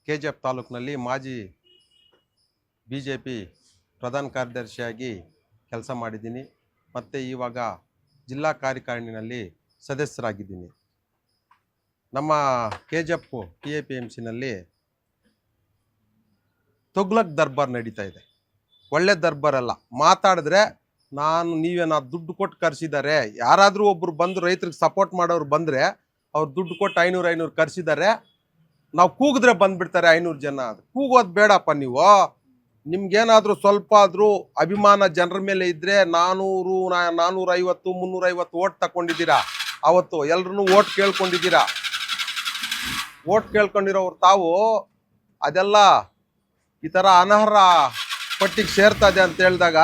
KGF ತಾಲೂಕಿನಲ್ಲಿ ಮಾಜಿ BJP ಪ್ರಧಾನ ಕಾರ್ಯದರ್ಶಿಯಾಗಿ ಕೆಲಸ ಮಾಡಿದ್ದೀನಿ. ಮತ್ತು ಇವಾಗ ಜಿಲ್ಲಾ ಕಾರ್ಯಕಾರಿಣಿನಲ್ಲಿ ಸದಸ್ಯರಾಗಿದ್ದೀನಿ. ನಮ್ಮ ಕೆಜಿಎಫ್ TAPMCನಲ್ಲಿ ತುಗ್ಲಕ್ ದರ್ಬಾರ್ ನಡೀತಾ ಇದೆ. ಒಳ್ಳೆ ದರ್ಬಾರ್ ಅಲ್ಲ. ಮಾತಾಡಿದ್ರೆ ನೀವೇನೋ ದುಡ್ಡು ಕೊಟ್ಟು ಕರೆಸಿದ್ದಾರೆ, ಯಾರಾದರೂ ಒಬ್ರು ಬಂದು ರೈತರಿಗೆ ಸಪೋರ್ಟ್ ಮಾಡೋರು ಬಂದರೆ ಅವ್ರು ದುಡ್ಡು ಕೊಟ್ಟು 500 ಕರೆಸಿದ್ದಾರೆ, ನಾವು ಕೂಗಿದ್ರೆ ಬಂದ್ಬಿಡ್ತಾರೆ 500 ಜನ. ಕೂಗೋದು ಬೇಡಪ್ಪ. ನಿಮ್ಗೇನಾದರೂ ಸ್ವಲ್ಪ ಆದರೂ ಅಭಿಮಾನ ಜನರ ಮೇಲೆ ಇದ್ದರೆ 400, 450, 350 ಓಟ್ ತಗೊಂಡಿದ್ದೀರಾ. ಅವತ್ತು ಎಲ್ರೂ ಓಟ್ ಕೇಳ್ಕೊಂಡಿದ್ದೀರಾ. ಓಟ್ ಕೇಳ್ಕೊಂಡಿರೋರು ತಾವು ಅದೆಲ್ಲ ಈ ಥರ ಅನರ್ಹ ಪಟ್ಟಿಗೆ ಸೇರ್ತದೆ ಅಂತ ಹೇಳಿದಾಗ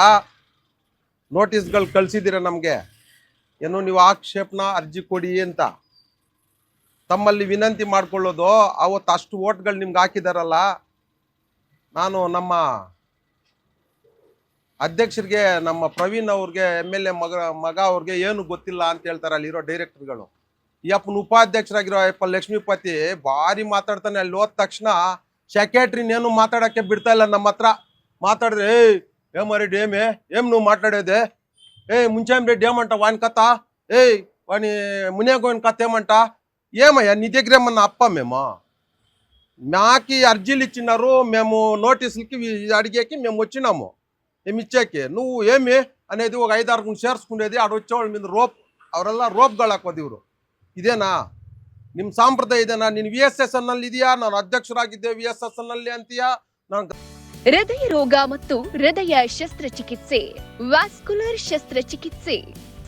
ನೋಟಿಸ್ಗಳು ಕಳಿಸಿದ್ದೀರ ನಮಗೆ. ಏನು ನೀವು ಆಕ್ಷೇಪಣಾ ಅರ್ಜಿ ಕೊಡಿ ಅಂತ ತಮ್ಮಲ್ಲಿ ವಿನಂತಿ ಮಾಡ್ಕೊಳ್ಳೋದು. ಅವತ್ತು ಅಷ್ಟು ಓಟ್ಗಳು ನಿಮ್ಗೆ ಹಾಕಿದಾರಲ್ಲ. ನಾನು ನಮ್ಮ ಅಧ್ಯಕ್ಷರಿಗೆ, ನಮ್ಮ ಪ್ರವೀಣ್ ಅವ್ರಿಗೆ, MLA ಮಗ ಅವ್ರಿಗೆ ಏನು ಗೊತ್ತಿಲ್ಲ ಅಂತ ಹೇಳ್ತಾರೆ ಅಲ್ಲಿರೋ ಡೈರೆಕ್ಟರ್ಗಳು. ಈ ಅಪ್ಪನ ಉಪಾಧ್ಯಕ್ಷರಾಗಿರೋ ಅಪ್ಪ ಲಕ್ಷ್ಮೀಪತಿ ಭಾರಿ ಮಾತಾಡ್ತಾನೆ. ಅಲ್ಲಿ ಹೋದ ತಕ್ಷಣ ಸೆಕ್ರೆಟ್ರಿನೇನು ಮಾತಾಡೋಕ್ಕೆ ಬಿಡ್ತಾ ಇಲ್ಲ. ನಮ್ಮ ಹತ್ರ ಮಾತಾಡಿದ್ರೆ ఏమరి డేమే ఏం నువ్వు మాట్లాడేదే, ముంచేం రెడ్డి ఏమంట వాని కథ, వాని మునియాగోని కథ ఏమంట, ఏమయ్యా నీ దగ్గర ఏమన్నా అప్ప మేము? మాకి అర్జీలు ఇచ్చినారు, మేము నోటీసులకి అడిగేకి మేము వచ్చినాము, మేము ఇచ్చాకి. నువ్వు ఏమి అనేది ఒక 5-6 ಸೇರಿಸ್ಕೊಂಡೇದಿ. ಆಡ వచ్చేవాళ్ళ మీద ಅವರೆಲ್ಲ ರೋಪ್ಗಳು ಹಾಕೋದು. ಇವರು ಇದೇನಾ ನಿಮ್ಮ ಸಾಂಪ್ರದಾಯ? ಇದೇನಾ? ನೀನು VSS ನಲ್ಲಿ ಇದೆಯಾ? ನಾನು ಅಧ್ಯಕ್ಷರಾಗಿದ್ದೆ VSS ನಲ್ಲಿ ಅಂತೀಯಾ? ನಾನು ಹೃದಯ ರೋಗ ಮತ್ತು ಹೃದಯ ಶಸ್ತ್ರಚಿಕಿತ್ಸೆ, ವ್ಯಾಸ್ಕುಲರ್ ಶಸ್ತ್ರಚಿಕಿತ್ಸೆ,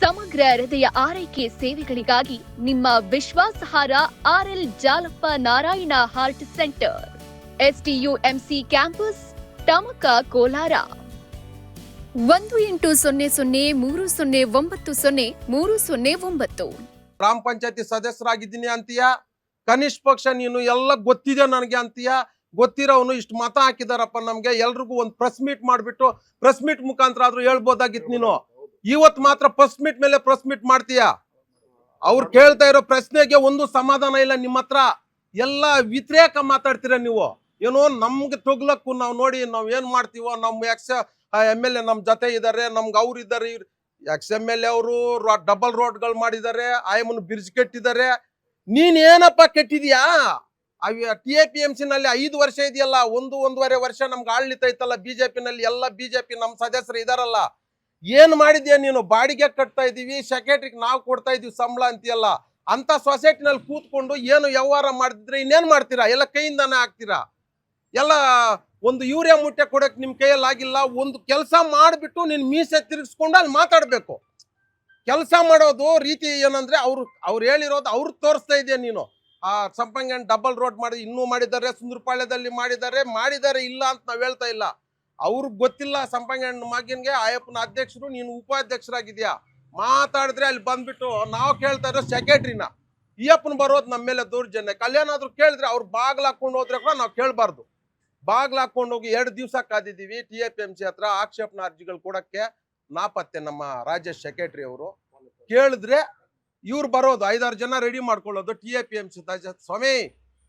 ಸಮಗ್ರ ಹೃದಯ ಆರೈಕೆ ಸೇವೆಗಳಿಗಾಗಿ ನಿಮ್ಮ ವಿಶ್ವಾಸಾರ್ಹ RL Jalappa Narayana heart centre, STUMC campus, Tamaka, Kolar. 180030090309. ಗ್ರಾಮ ಪಂಚಾಯತಿ ಸದಸ್ಯರಾಗಿದ್ದೀನಿ ಅಂತೀಯಾ? ಕನಿಷ್ಠ ಪಕ್ಷ ನೀನು ಎಲ್ಲ ಗೊತ್ತಿದೆ ನನಗೆ ಅಂತೀಯಾ? ಗೊತ್ತಿರೋನು ಇಷ್ಟು ಮತ ಹಾಕಿದಾರಪ್ಪ ನಮ್ಗೆ, ಎಲ್ರಿಗೂ ಒಂದು ಪ್ರೆಸ್ ಮೀಟ್ ಮಾಡಿಬಿಟ್ಟು ಪ್ರೆಸ್ ಮೀಟ್ ಮುಖಾಂತರ ಆದ್ರೂ ಹೇಳ್ಬೋದಾಗಿತ್ತು ನೀನು. ಇವತ್ತು ಮಾತ್ರ ಪ್ರೆಸ್ ಮೀಟ್ ಮೇಲೆ ಪ್ರೆಸ್ ಮೀಟ್ ಮಾಡ್ತೀಯಾ? ಅವ್ರು ಕೇಳ್ತಾ ಇರೋ ಪ್ರಶ್ನೆಗೆ ಒಂದು ಸಮಾಧಾನ ಇಲ್ಲ ನಿಮ್ಮ ಹತ್ರ. ಎಲ್ಲ ವ್ಯತಿರೇಕ ಮಾತಾಡ್ತೀರ ನೀವು. ಏನೋ ನಮ್ಗೆ ತೊಗ್ಲಕ್ಕು ನಾವು ನೋಡಿ ನಾವು ಏನ್ ಮಾಡ್ತೀವೋ. ನಮ್ಮ MLA ನಮ್ಮ ಜೊತೆ ಇದ್ದಾರೆ, ನಮ್ಗೆ ಅವ್ರು ಇದ್ದಾರೆ. MLA ಅವರು ಡಬಲ್ ರೋಡ್ಗಳು ಮಾಡಿದ್ದಾರೆ, ಆಯಮ್ಮನ ಬ್ರಿಡ್ಜ್ ಕಟ್ಟಿದ್ದಾರೆ. ನೀನ್ ಏನಪ್ಪ ಕೆಟ್ಟಿದ್ಯಾ? TAPMC ನಲ್ಲಿ 5 ವರ್ಷ ಇದೆಯಲ್ಲ, 1-1.5 ವರ್ಷ ನಮ್ಗೆ ಆಳ್ಳಿತ ಐತಲ್ಲ. BJP ನಲ್ಲಿ ಎಲ್ಲ BJP ನಮ್ಮ ಸದಸ್ಯರು ಇದಾರಲ್ಲ. ಏನ್ ಮಾಡಿದ್ಯಾ ನೀನು? ಬಾಡಿಗೆ ಕಟ್ತಾ ಇದೀವಿ, ಸೆಕ್ರೆಟರಿಗೆ ನಾವು ಕೊಡ್ತಾ ಇದೀವಿ ಸಂಬಳ ಅಂತೀಯಲ್ಲ. ಅಂತ ಸೊಸೈಟಿನಲ್ಲಿ ಕೂತ್ಕೊಂಡು ಏನು ವ್ಯವಹಾರ ಮಾಡಿದ್ರೆ ಇನ್ನೇನ್ ಮಾಡ್ತೀರಾ? ಎಲ್ಲ ಕೈಯಿಂದಾನೆ ಹಾಕ್ತೀರಾ. ಎಲ್ಲ ಒಂದು ಯೂರಿಯಾ ಮುಟ್ಟೆ ಕೊಡಕ್ ನಿಮ್ ಕೈಯಲ್ಲಿ ಆಗಿಲ್ಲ. ಒಂದು ಕೆಲಸ ಮಾಡಿಬಿಟ್ಟು ನೀನ್ ಮೀಸೆ ತಿರುಗಿಸ್ಕೊಂಡು ಅಲ್ಲಿ ಮಾತಾಡ್ಬೇಕು. ಕೆಲಸ ಮಾಡೋದು ರೀತಿ ಏನಂದ್ರೆ ಅವ್ರು ಹೇಳಿರೋದು ಅವ್ರು ತೋರಿಸ್ತಾ ಇದೆಯಾ ನೀನು. ಆ ಸಂಪಂಗನ್ ಡಬಲ್ ರೋಡ್ ಮಾಡಿ ಇನ್ನೂ ಮಾಡಿದ್ದಾರೆ, ಸುಂದರಪಾಳ್ಯದಲ್ಲಿ ಮಾಡಿದ್ದಾರೆ ಇಲ್ಲ ಅಂತ ನಾವ್ ಹೇಳ್ತಾ ಇಲ್ಲ. ಅವ್ರಿಗೆ ಗೊತ್ತಿಲ್ಲ ಸಂಪಂಗನ್ ಮಗನ್ಗೆ ಆಯಪ್ಪನ ಅಧ್ಯಕ್ಷರು, ನೀನು ಉಪಾಧ್ಯಕ್ಷರಾಗಿದ್ಯಾ. ಮಾತಾಡಿದ್ರೆ ಅಲ್ಲಿ ಬಂದ್ಬಿಟ್ಟು ನಾವು ಕೇಳ್ತಾ ಇರೋ ಸೆಕ್ರೆಟ್ರಿನ. ಈ ಅಪ್ಪನ ಬರೋದು ನಮ್ಮ ಮೇಲೆ ದೌರ್ಜನ್ಯ. ಕಲ್ಯಾಣಾದ್ರು ಕೇಳಿದ್ರೆ ಅವ್ರು ಬಾಗ್ಲ ಹಾಕೊಂಡು ಹೋದ್ರೆ ಕೂಡ ನಾವು ಕೇಳಬಾರ್ದು. ಬಾಗ್ಲ ಹಾಕೊಂಡು ಹೋಗಿ 2 ದಿವಸ ಕಾದಿದ್ದೀವಿ TAPMC ಹತ್ರ ಆಕ್ಷೇಪಣಾ ಅರ್ಜಿಗಳು ಕೊಡಕ್ಕೆ. ನಾಪತ್ತೆ ನಮ್ಮ ರಾಜೇಶ್ ಸೆಕ್ರೆಟರಿ ಅವರು ಕೇಳಿದ್ರೆ ಇವ್ರು ಬರೋದು 5-6 ಜನ ರೆಡಿ ಮಾಡ್ಕೊಳ್ಳೋದು TAPMC ಸ್ವಾಮಿ.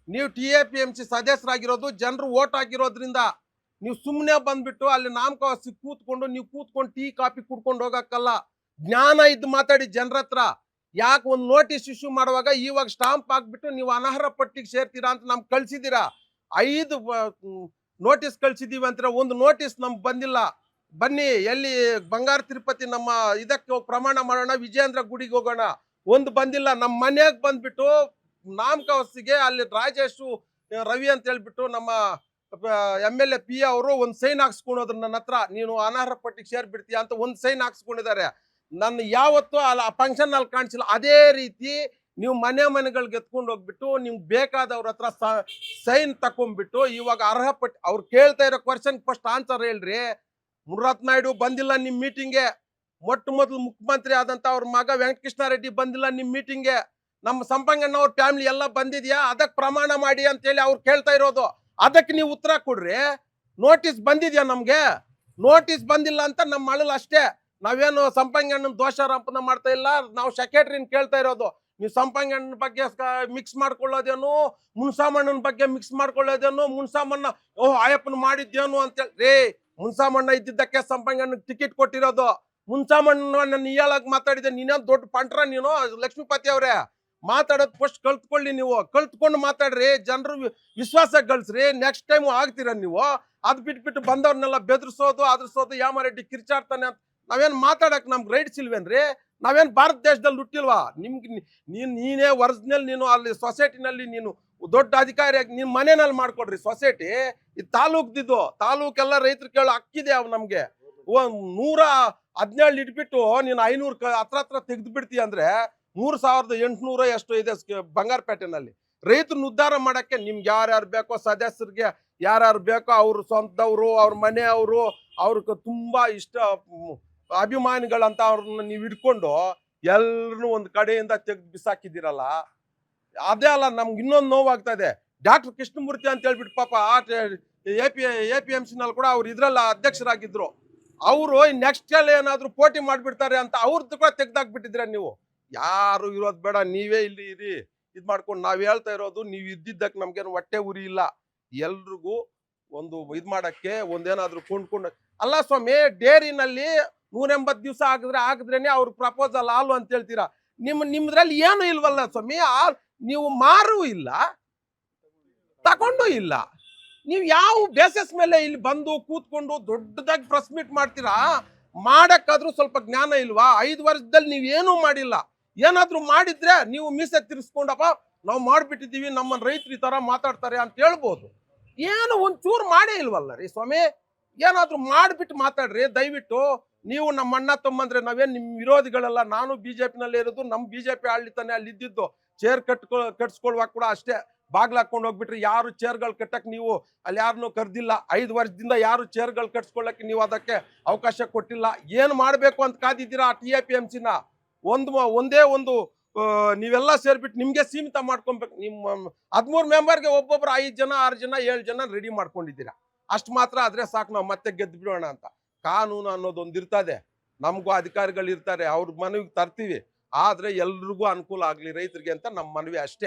ನೀವು TAPMC ಸದಸ್ಯರಾಗಿರೋದು ಜನರು ಓಟ್ ಹಾಕಿರೋದ್ರಿಂದ. ನೀವು ಸುಮ್ಮನೆ ಬಂದ್ಬಿಟ್ಟು ಅಲ್ಲಿ ನಾಮಕಾವಾಸಿ ಕೂತ್ಕೊಂಡು ಟೀ ಕಾಫಿ ಕುಡ್ಕೊಂಡು ಹೋಗಕ್ಕಲ್ಲ. ಜ್ಞಾನ ಇದ್ದು ಮಾತಾಡಿ ಜನರ ಹತ್ರ. ಯಾಕೆ ಒಂದು ನೋಟಿಸ್ ಇಶ್ಯೂ ಮಾಡುವಾಗ ಇವಾಗ ಸ್ಟಾಂಪ್ ಹಾಕ್ಬಿಟ್ಟು ನೀವು ಅನರ್ಹ ಪಟ್ಟಿಗೆ ಸೇರ್ತೀರಾ ಅಂತ ನಮ್ಗೆ ಕಳ್ಸಿದ್ದೀರಾ. 5 ನೋಟಿಸ್ ಕಳ್ಸಿದೀವಿ ಅಂತೀರ, ಒಂದು ನೋಟಿಸ್ ನಮ್ಗೆ ಬಂದಿಲ್ಲ. ಬನ್ನಿ ಎಲ್ಲಿ ಬಂಗಾರ ತಿರುಪತಿ ನಮ್ಮ ಇದಕ್ಕೆ ಹೋಗಿ ಪ್ರಮಾಣ ಮಾಡೋಣ, ವಿಜಯೇಂದ್ರ ಗುಡಿಗೆ ಹೋಗೋಣ. ಒಂದು ಬಂದಿಲ್ಲ. ನಮ್ಮ ಮನೆಯಾಗ ಬಂದ್ಬಿಟ್ಟು ನಾಮಕಾವಸ್ತಿಗೆ ಅಲ್ಲಿ ರಾಜೇಶು ರವಿ ಅಂತ ಹೇಳ್ಬಿಟ್ಟು ನಮ್ಮ MLA P ಅವರು ಒಂದು ಸೈನ್ ಹಾಕ್ಸ್ಕೊಂಡೋದ್ರು ನನ್ನ ಹತ್ರ. ನೀನು ಅನರ್ಹ ಪಟ್ಟಿಗೆ ಸೇರ್ಬಿಡ್ತೀಯ ಅಂತ ಒಂದು ಸೈನ್ ಹಾಕ್ಸ್ಕೊಂಡಿದ್ದಾರೆ. ನನ್ನ ಯಾವತ್ತೂ ಆ ಫಂಕ್ಷನ್ ಅಲ್ಲಿ ಕಾಣಿಸಿಲ್ಲ. ಅದೇ ರೀತಿ ನೀವು ಮನೆಗಳಿಗೆ ಎತ್ಕೊಂಡು ಹೋಗ್ಬಿಟ್ಟು ನಿಮ್ಗೆ ಬೇಕಾದವ್ರ ಹತ್ರ ಸೈನ್ ತಕೊಂಡ್ಬಿಟ್ಟು ಇವಾಗ ಅರ್ಹ ಪಟ್ಟಿ ಅವ್ರು ಕೇಳ್ತಾ ಇರೋ ಕ್ವಶನ್ ಫಸ್ಟ್ ಆನ್ಸರ್ ಹೇಳ್ರಿ. ಮುನಿರತ್ನ ನಾಯ್ಡು ಬಂದಿಲ್ಲ ನಿಮ್ ಮೀಟಿಂಗ್ಗೆ. ಮೊಟ್ಟ ಮೊದಲು ಮುಖ್ಯಮಂತ್ರಿ ಆದಂತ ಅವ್ರ ಮಗ ವೆಂಕಟಕೃಷ್ಣ ರೆಡ್ಡಿ ಬಂದಿಲ್ಲ ನಿಮ್ ಮೀಟಿಂಗ್ಗೆ. ನಮ್ಮ ಸಂಪಂಗಣ್ಣ ಅವ್ರ ಫ್ಯಾಮಿಲಿ ಎಲ್ಲ ಬಂದಿದ್ಯಾ, ಅದಕ್ಕೆ ಪ್ರಮಾಣ ಮಾಡಿ ಅಂತ ಹೇಳಿ ಅವ್ರು ಕೇಳ್ತಾ ಇರೋದು. ಅದಕ್ಕೆ ನೀವು ಉತ್ತರ ಕೊಡ್ರಿ. ನೋಟಿಸ್ ಬಂದಿದ್ಯಾ? ನಮ್ಗೆ ನೋಟಿಸ್ ಬಂದಿಲ್ಲ ಅಂತ ನಮ್ಮ ಅಳಲು ಅಷ್ಟೇ. ನಾವೇನು ಸಂಪಂಗಣ್ಣನ ದೋಷಾರೋಪಣ ಮಾಡ್ತಾ ಇಲ್ಲ. ನಾವು ಸೆಕ್ರೆಟರಿನ ಕೇಳ್ತಾ ಇರೋದು. ನೀವು ಸಂಪಂಗಣ್ಣನ ಬಗ್ಗೆ ಮಿಕ್ಸ್ ಮಾಡ್ಕೊಳ್ಳೋದೇನು, ಮುನ್ಸಾಮಣ್ಣನ ಬಗ್ಗೆ ಮಿಕ್ಸ್ ಮಾಡ್ಕೊಳ್ಳೋದೇನು, ಮುನ್ಸಾಮಣ್ಣ ಆಯಪ್ಪನ ಮಾಡಿದ್ದೇನು ಅಂತೇಳಿ ರೇ, ಮುನ್ಸಾಮಣ್ಣ ಇದ್ದಿದ್ದಕ್ಕೆ ಸಂಪಂಗಣ್ಣಗೆ ಟಿಕೆಟ್ ಕೊಟ್ಟಿರೋದು. ಮುನ್ಸಾಮಣ್ಣ ನೀಯಾಳಾಗಿ ಮಾತಾಡಿದೆ, ನೀನೇನ್ ದೊಡ್ಡ ಪಂಟ್ರ ನೀನು ಲಕ್ಷ್ಮೀಪತಿ ಅವ್ರೆ. ಮಾತಾಡೋದು ಫಸ್ಟ್ ಕಲ್ತ್ಕೊಳ್ಳಿ, ನೀವು ಕಲ್ತ್ಕೊಂಡು ಮಾತಾಡ್ರಿ, ಜನರು ವಿಶ್ವಾಸ ಗಳಿಸ್ರಿ, ನೆಕ್ಸ್ಟ್ ಟೈಮ್ ಆಗ್ತೀರ ನೀವು. ಅದ್ ಬಿಟ್ಬಿಟ್ಟು ಬಂದವ್ರನ್ನೆಲ್ಲ ಬೆದರ್ಸೋದು ಅದ್ರಸೋದು, ಯಾಮಾರೆಡ್ಡಿ ಕಿರ್ಚಾಡ್ತಾನೆ ಅಂತ ನಾವೇನ್ ಮಾತಾಡಕ್ ನಮ್ಗೆ ರೈಟ್ಸ್ ಇಲ್ವೇನ್ರಿ? ನಾವೇನ್ ಭಾರತ ದೇಶದಲ್ಲಿ ಹುಟ್ಟಿಲ್ವಾ? ನಿಮ್ಗೆ ನೀನೇ ಒರಿಜಿನಲ್, ನೀನು ಅಲ್ಲಿ ಸೊಸೈಟಿನಲ್ಲಿ ನೀನು ದೊಡ್ಡ ಅಧಿಕಾರಿಯಾಗಿ ನಿಮ್ ಮನೆಯಲ್ಲಿ ಮಾಡ್ಕೊಡ್ರಿ ಸೊಸೈಟಿ. ಇದು ತಾಲೂಕ್ದಿದ್ದು, ತಾಲೂಕೆಲ್ಲ ರೈತರು ಕೇಳೋ ಹಕ್ಕಿದೆ ಅವ್ ನಮ್ಗೆ. 117 ಇಟ್ಬಿಟ್ಟು ನೀನು 500 ಹತ್ರ ತೆಗೆದು ಬಿಡ್ತೀಯ ಅಂದ್ರೆ 3800 ಎಷ್ಟು ಇದೆ ಬಂಗಾರಪೇಟೆನಲ್ಲಿ. ರೈತರನ್ನ ಉದ್ಧಾರ ಮಾಡಕ್ಕೆ ನಿಮ್ಗೆ ಯಾರ್ಯಾರು ಬೇಕೋ ಸದಸ್ಯರಿಗೆ, ಯಾರ್ಯಾರು ಬೇಕೋ ಅವ್ರ ಸ್ವಂತವ್ರು, ಅವ್ರ ಮನೆಯವರು, ಅವ್ರಿಗೆ ತುಂಬಾ ಇಷ್ಟ ಅಭಿಮಾನಿಗಳಂತ ಅವ್ರನ್ನ ನೀವು ಹಿಡ್ಕೊಂಡು ಎಲ್ರು ಒಂದ್ ಕಡೆಯಿಂದ ತೆಗೆದು ಬಿಸಾಕಿದ್ದೀರಲ್ಲ, ಅದೇ ಅಲ್ಲ ನಮ್ಗೆ ಇನ್ನೊಂದು ನೋವಾಗ್ತಾ ಇದೆ. ಡಾಕ್ಟರ್ ಕೃಷ್ಣಮೂರ್ತಿ ಅಂತ ಹೇಳ್ಬಿಟ್ಟು ಪಾಪ APMC ನಲ್ಲಿ ಕೂಡ ಅವ್ರು ಇದ್ರಲ್ಲ ಅಧ್ಯಕ್ಷರಾಗಿದ್ರು. ಅವರು ನೆಕ್ಸ್ಟ್ ಎಲ್ಲ ಏನಾದ್ರು ಪೋಟಿ ಮಾಡ್ಬಿಡ್ತಾರೆ ಅಂತ ಅವ್ರದ್ದು ಕೂಡ ತೆಗ್ದಾಕ್ಬಿಟ್ಟಿದ್ರೆ ನೀವು. ಯಾರು ಇರೋದ್ ಬೇಡ, ನೀವೇ ಇಲ್ಲಿ ಇರಿ. ಇದ್ ಮಾಡ್ಕೊಂಡು ನಾವ್ ಹೇಳ್ತಾ ಇರೋದು, ನೀವು ಇದ್ದಿದ್ದಕ್ಕೆ ನಮ್ಗೇನು ಹೊಟ್ಟೆ ಉರಿ ಇಲ್ಲ. ಎಲ್ರಿಗೂ ಒಂದು ಇದ್ ಮಾಡಕ್ಕೆ ಒಂದೇನಾದ್ರು ಕೊಂಡ್ಕೊಂಡು ಅಲ್ಲ ಸ್ವಾಮಿ. ಡೇರಿನಲ್ಲಿ 180 ದಿವಸ ಆಗಿದ್ರೇನೆ ಅವ್ರ ಪ್ರಪೋಸಲ್ ಹಾಲು ಅಂತ ಹೇಳ್ತೀರಾ. ನಿಮ್ದ್ರಲ್ಲಿ ಏನು ಇಲ್ವಲ್ಲ ಸ್ವಾಮಿ. ನೀವು ಮಾರು ಇಲ್ಲ, ತಗೊಂಡು ಇಲ್ಲ. ನೀವು ಯಾವ ಬೇಸಸ್ ಮೇಲೆ ಇಲ್ಲಿ ಬಂದು ಕೂತ್ಕೊಂಡು ದೊಡ್ಡದಾಗಿ ಪ್ರೆಸ್ ಮೀಟ್ ಮಾಡ್ತೀರಾ? ಮಾಡಕ್ಕಾದ್ರೂ ಸ್ವಲ್ಪ ಜ್ಞಾನ ಇಲ್ವಾ? 5 ವರ್ಷದಲ್ಲಿ ನೀವೇನೂ ಮಾಡಿಲ್ಲ. ಏನಾದ್ರೂ ಮಾಡಿದ್ರೆ ನೀವು ಮೀಸೆ ತಿರ್ಸ್ಕೊಂಡಪ್ಪ ನಾವು ಮಾಡ್ಬಿಟ್ಟಿದೀವಿ, ನಮ್ಮ ರೈತರು ಈ ತರ ಮಾತಾಡ್ತಾರೆ ಅಂತ ಹೇಳ್ಬೋದು. ಏನು ಒಂಚೂರು ಮಾಡೇ ಇಲ್ವಲ್ಲ ರೀ ಸ್ವಾಮಿ. ಏನಾದ್ರೂ ಮಾಡ್ಬಿಟ್ಟು ಮಾತಾಡ್ರಿ ದಯವಿಟ್ಟು. ನೀವು ನಮ್ಮ ಅಣ್ಣ ತಮ್ಮಂದ್ರೆ ನಾವೇನ್ ನಿಮ್ ವಿರೋಧಿಗಳೆಲ್ಲ. ನಾನು ಬಿಜೆಪಿನಲ್ಲಿ ಇರೋದು, ನಮ್ ಬಿಜೆಪಿ ಆಳ್ಲಿತಾನೆ ಅಲ್ಲಿ ಇದ್ದಿದ್ದು. ಚೇರ್ ಕಟ್ಸ್ಕೊಳ್ವಾಗ ಕೂಡ ಅಷ್ಟೇ, ಬಾಗ್ಲ ಹಾಕೊಂಡು ಹೋಗ್ಬಿಟ್ರಿ. ಯಾರು ಚೇರ್ಗಳು ಕಟ್ಟಕ್ ನೀವು ಅಲ್ಲಿ ಯಾರನ್ನೂ ಕರ್ದಿಲ್ಲ. 5 ವರ್ಷದಿಂದ ಯಾರು ಚೇರ್ಗಳು ಕಟ್ಸ್ಕೊಳ್ಳಕ್ಕೆ ನೀವು ಅದಕ್ಕೆ ಅವಕಾಶ ಕೊಟ್ಟಿಲ್ಲ. ಏನ್ ಮಾಡ್ಬೇಕು ಅಂತ ಕಾದಿದ್ದೀರಾ TAPMCನ? ಒಂದೇ ಒಂದು ನೀವೆಲ್ಲ ಸೇರ್ಬಿಟ್ಟು ನಿಮ್ಗೆ ಸೀಮಿತ ಮಾಡ್ಕೊಬೇಕು. ನಿಮ್ಮ 13 ಮೆಂಬರ್ಗೆ ಒಬ್ಬೊಬ್ರು 5 ಜನ 6 ಜನ 7 ಜನ ರೆಡಿ ಮಾಡ್ಕೊಂಡಿದ್ದೀರಾ. ಅಷ್ಟು ಮಾತ್ರ ಆದ್ರೆ ಸಾಕು, ನಾವು ಮತ್ತೆ ಗೆದ್ದು ಬಿಡೋಣ ಅಂತ. ಕಾನೂನು ಅನ್ನೋದು ಒಂದು ಇರ್ತದೆ, ನಮಗೂ ಅಧಿಕಾರಿಗಳು ಇರ್ತಾರೆ, ಅವ್ರ ಮನವಿಗೆ ತರ್ತೀವಿ. ಆದ್ರೆ ಎಲ್ರಿಗೂ ಅನುಕೂಲ ಆಗ್ಲಿ ರೈತರಿಗೆ ಅಂತ ನಮ್ಮ ಮನವಿ ಅಷ್ಟೇ.